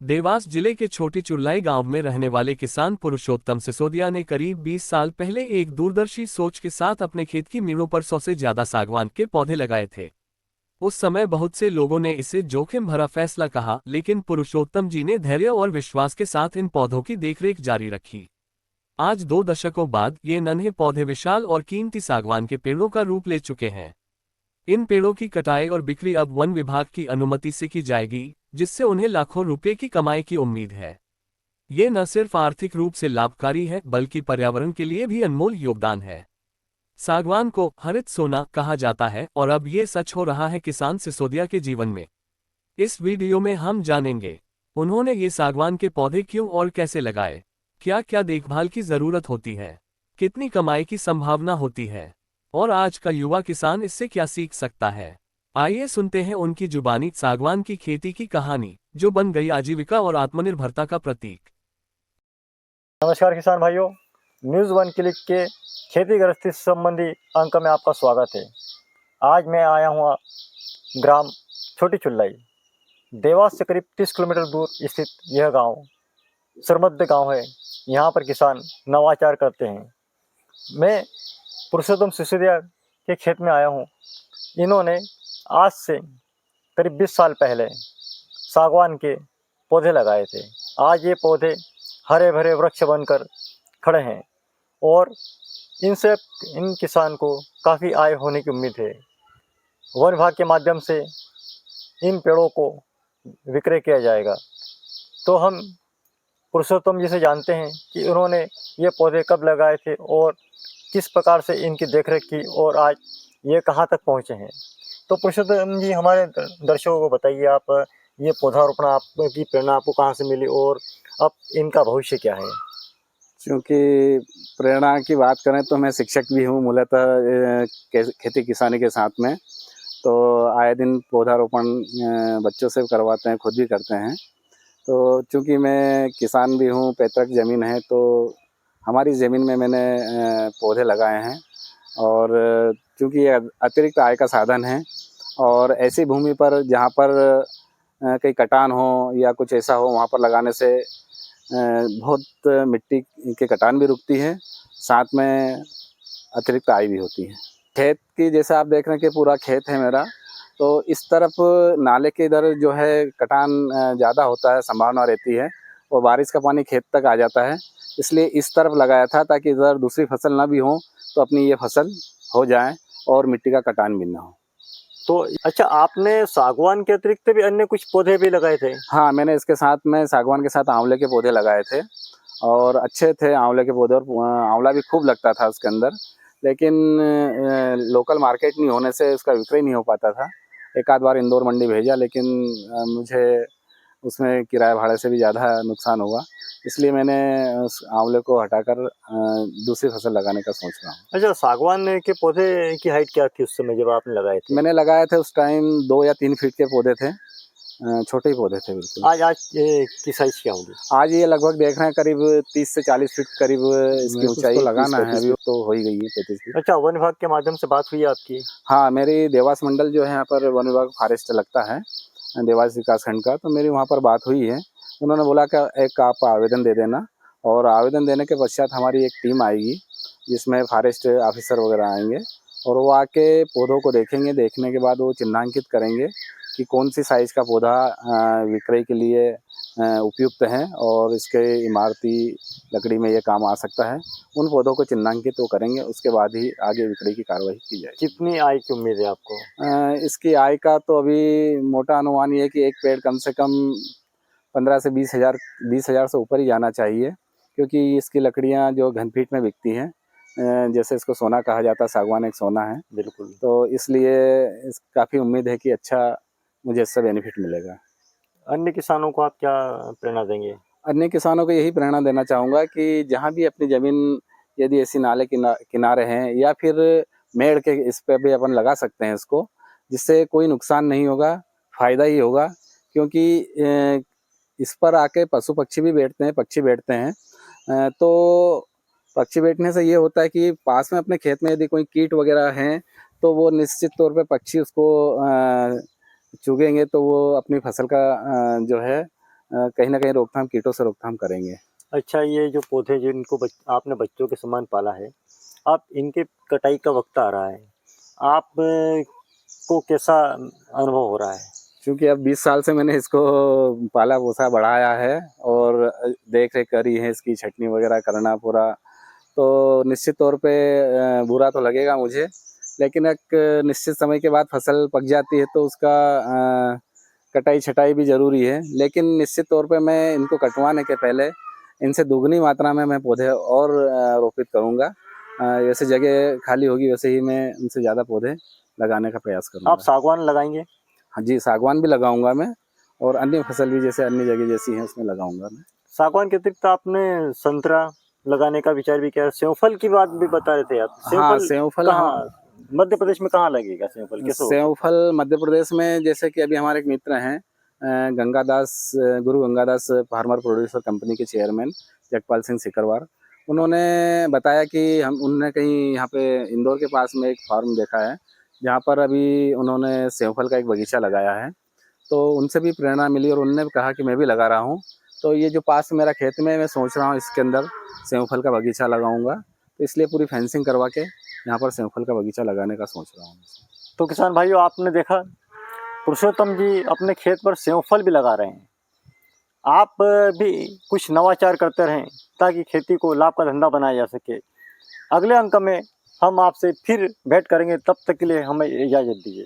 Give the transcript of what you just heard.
देवास जिले के छोटी चुरलाई गांव में रहने वाले किसान पुरुषोत्तम सिसोदिया ने करीब 20 साल पहले एक दूरदर्शी सोच के साथ अपने खेत की मीलों पर 100 से ज्यादा सागवान के पौधे लगाए थे। उस समय बहुत से लोगों ने इसे जोखिम भरा फैसला कहा, लेकिन पुरुषोत्तम जी ने धैर्य और विश्वास के साथ इन पौधों की देखरेख जारी रखी। आज 2 दशकों बाद ये नन्हे पौधे विशाल और कीमती सागवान के पेड़ों का रूप ले चुके हैं। इन पेड़ों की कटाई और बिक्री अब वन विभाग की अनुमति से की जाएगी, जिससे उन्हें लाखों रुपए की कमाई की उम्मीद है। ये न सिर्फ आर्थिक रूप से लाभकारी है, बल्कि पर्यावरण के लिए भी अनमोल योगदान है। सागवान को हरित सोना कहा जाता है और अब ये सच हो रहा है किसान सिसोदिया के जीवन में। इस वीडियो में हम जानेंगे उन्होंने ये सागवान के पौधे क्यों और कैसे लगाए, क्या क्या देखभाल की जरूरत होती है, कितनी कमाई की संभावना होती है और आज का युवा किसान इससे क्या सीख सकता है। आइए सुनते हैं उनकी जुबानी सागवान की खेती की कहानी, जो बन गई आजीविका और आत्मनिर्भरता का प्रतीक। नमस्कार किसान भाइयों, न्यूज़ वन क्लिक के खेती गृहस्थी से संबंधी अंक में आपका स्वागत है। आज मैं आया हूँ ग्राम छोटी चुल्लाई, देवास से करीब 30 किलोमीटर दूर स्थित यह गांव सरमध्य गांव है। यहाँ पर किसान नवाचार करते हैं। मैं पुरुषोत्तम सिसोदिया के खेत में आया हूँ। इन्होंने आज से करीब 20 साल पहले सागवान के पौधे लगाए थे। आज ये पौधे हरे भरे वृक्ष बनकर खड़े हैं और इनसे इन किसान को काफ़ी आय होने की उम्मीद है। वन विभाग के माध्यम से इन पेड़ों को विक्रय किया जाएगा। तो हम पुरुषोत्तम जी से जानते हैं कि उन्होंने ये पौधे कब लगाए थे और किस प्रकार से इनकी देखरेख की और आज ये कहाँ तक पहुँचे हैं। तो पुरुषोत्तम जी, हमारे दर्शकों को बताइए, आप ये पौधारोपण आपकी प्रेरणा आपको कहाँ से मिली और अब इनका भविष्य क्या है। क्योंकि प्रेरणा की बात करें तो मैं शिक्षक भी हूँ मूलतः खेती किसानी के साथ में। तो आए दिन पौधारोपण बच्चों से करवाते हैं, खुद भी करते हैं। तो चूँकि मैं किसान भी हूँ, पैतृक ज़मीन है, तो हमारी ज़मीन में मैंने पौधे लगाए हैं। और चूँकि ये अतिरिक्त आय का साधन है और ऐसी भूमि पर जहाँ पर कहीं कटान हो या कुछ ऐसा हो, वहाँ पर लगाने से बहुत मिट्टी के कटान भी रुकती है, साथ में अतिरिक्त आय भी होती है। खेत की जैसे आप देख रहे हैं कि पूरा खेत है मेरा, तो इस तरफ नाले के इधर जो है कटान ज़्यादा होता है, संभावना रहती है और बारिश का पानी खेत तक आ जाता है। इसलिए इस तरफ लगाया था ताकि इधर दूसरी फसल ना भी हो तो अपनी ये फसल हो जाए और मिट्टी का कटान भी ना हो। तो अच्छा, आपने सागवान के अतिरिक्त भी अन्य कुछ पौधे भी लगाए थे? हाँ, मैंने इसके साथ में सागवान के साथ आंवले के पौधे लगाए थे और अच्छे थे आंवले के पौधे, और आंवला भी खूब लगता था उसके अंदर। लेकिन लोकल मार्केट नहीं होने से उसका विक्रय नहीं हो पाता था। एक आध बार इंदौर मंडी भेजा, लेकिन मुझे उसमें किराए भाड़े से भी ज़्यादा नुकसान हुआ, इसलिए मैंने उस आंवले को हटाकर दूसरी फसल लगाने का सोच रहा हूँ। अच्छा, सागवान के पौधे की हाइट क्या थी उस समय जब आपने लगाए थे? मैंने लगाए थे उस टाइम 2 या 3 फीट के पौधे थे, छोटे ही पौधे थे बिल्कुल। आज की साइज क्या होगी? आज ये लगभग देख रहे हैं करीब 30 से 40 फीट करीब इसकी ऊंचाई लगाना है, अभी तो हो ही गई है 35 फीट। अच्छा, वन विभाग के माध्यम से बात हुई आपकी? हाँ, मेरी देवास मंडल जो है यहाँ पर वन विभाग फॉरेस्ट लगता है देवास विकास खंड का, तो मेरी वहाँ पर बात हुई है। उन्होंने बोला कि एक आप आवेदन दे देना, और आवेदन देने के पश्चात हमारी एक टीम आएगी जिसमें फॉरेस्ट ऑफिसर वगैरह आएंगे और वो आके पौधों को देखेंगे। देखने के बाद वो चिन्हांकित करेंगे कि कौन सी साइज़ का पौधा विक्रय के लिए उपयुक्त है और इसके इमारती लकड़ी में ये काम आ सकता है। उन पौधों को चिन्हांकित वो करेंगे, उसके बाद ही आगे बिक्री की कार्रवाई की जाएगी। कितनी आय की उम्मीद है आपको? इसकी आय का तो अभी मोटा अनुमान ये है कि एक पेड़ कम से कम 15 से 20,000 से ऊपर ही जाना चाहिए, क्योंकि इसकी लकड़ियाँ जो घन फीट में बिकती हैं, जैसे इसको सोना कहा जाता है, सागवान एक सोना है। बिल्कुल। तो इसलिए काफ़ी उम्मीद है कि अच्छा मुझे इससे बेनिफिट मिलेगा। अन्य किसानों को आप क्या प्रेरणा देंगे? अन्य किसानों को यही प्रेरणा देना चाहूँगा कि जहाँ भी अपनी ज़मीन यदि ऐसी नाले किनारे हैं या फिर मेड़ के, इस पे भी अपन लगा सकते हैं इसको, जिससे कोई नुकसान नहीं होगा, फ़ायदा ही होगा। क्योंकि इस पर आके पशु पक्षी भी बैठते हैं, पक्षी बैठते हैं। तो पक्षी बैठने से ये होता है कि पास में अपने खेत में यदि कोई कीट वगैरह हैं तो वो निश्चित तौर पे पक्षी उसको चुगेंगे, तो वो अपनी फसल का जो है कहीं ना कहीं रोकथाम, कीटों से रोकथाम करेंगे। अच्छा, ये जो पौधे जिनको आपने बच्चों के समान पाला है, आप इनके कटाई का वक्त आ रहा है, आप को कैसा अनुभव हो रहा है? क्योंकि अब 20 साल से मैंने इसको पाला पोसा बढ़ाया है और देख रेख करी है, इसकी छटनी वगैरह करना पूरा, तो निश्चित तौर पे बुरा तो लगेगा मुझे, लेकिन एक निश्चित समय के बाद फसल पक जाती है तो उसका कटाई छटाई भी ज़रूरी है। लेकिन निश्चित तौर पे मैं इनको कटवाने के पहले इनसे दुगनी मात्रा में मैं पौधे और रोपित करूँगा। जैसे जगह खाली होगी वैसे ही मैं उनसे ज़्यादा पौधे लगाने का प्रयास करूँगा। आप सागवान लगाएंगे? हाँ जी, सागवान भी लगाऊंगा मैं, और अन्य फसल भी जैसे अन्य जगह जैसी है उसमें लगाऊंगा मैं। सागवान के अतिरिक्त आपने संतरा लगाने का विचार भी किया? सेवफल की बात भी बता रहे थे आप। हाँ, सेवफल सेवफल, हाँ। कहाँ, मध्य प्रदेश में कहाँ लगेगा सेवफल? कैसे होगा? सेवफल मध्य प्रदेश में जैसे कि अभी हमारे एक मित्र हैं, गंगादास, गुरु गंगादास फार्मर प्रोड्यूसर कंपनी के चेयरमैन जगपाल सिंह सिकरवार, उन्होंने बताया कि उन्होंने कहीं यहाँ पे इंदौर के पास में एक फार्म देखा है जहाँ पर अभी उन्होंने सेवफल का एक बगीचा लगाया है। तो उनसे भी प्रेरणा मिली और उन्होंने भी कहा कि मैं भी लगा रहा हूँ। तो ये जो पास में मेरा खेत में, मैं सोच रहा हूँ इसके अंदर सेवफल का बगीचा लगाऊंगा, तो इसलिए पूरी फेंसिंग करवा के यहाँ पर सेवफल का बगीचा लगाने का सोच रहा हूँ। तो किसान भाइयों, आपने देखा पुरुषोत्तम जी अपने खेत पर सेवफल भी लगा रहे हैं। आप भी कुछ नवाचार करते रहें ताकि खेती को लाभ का धंधा बनाया जा सके। अगले अंक में हम आपसे फिर भेंट करेंगे, तब तक के लिए हमें इजाज़त दीजिए।